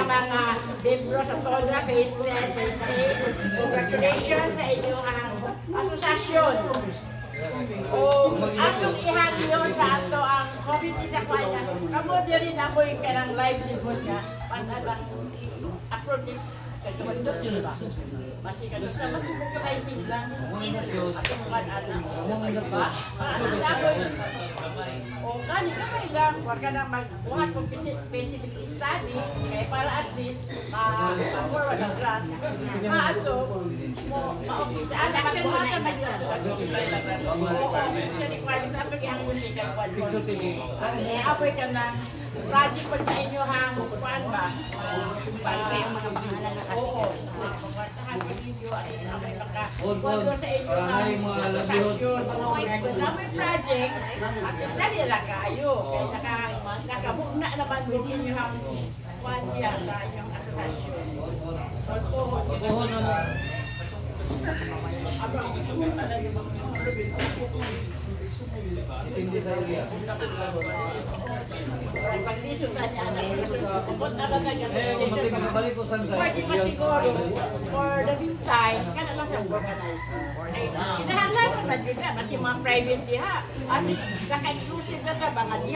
mga membro sa TONRA Phase 10, Phase 8. Congratulations sa inyong asosasyon. O asong ihagyo sa ato ang community sa kwanya. Kamo rin ako yung kanang livelihood nga. Pasalang i-approve ni Kagawando sila. Masih ka sa mas surprising lang. Atong kan-anak. Diba? O gani ka may lang. Huwag ka na magbuhat kung feasibility study. Kaya para at least ma-forward ang grant. Ato, ma-office. Ano, magbuhat ka mag-grant. Oo, siya requirements. Ato ihangin ni Kagawando. Apoy ka na project pag na inyo hang kuan ba? Para kayong mga pangalan na Oo. Pagkatahan ko ninyo at may makakwento sa inyo ng asosasyon. Kung na may project, at least dali lang kayo. Kaya nakamugna naman din ninyo ang kuan niya sa inyong asosasyon. Ito na mo. Hindi sa area. Pag-lisod na niya na kung naman Kasi magabalik ko saan sa pwede pa siguro for the meantime, kana lang sa organizing. Kinahanglan naman yun na, kasi mga private diha. At least, naka-exclusive na ta, mga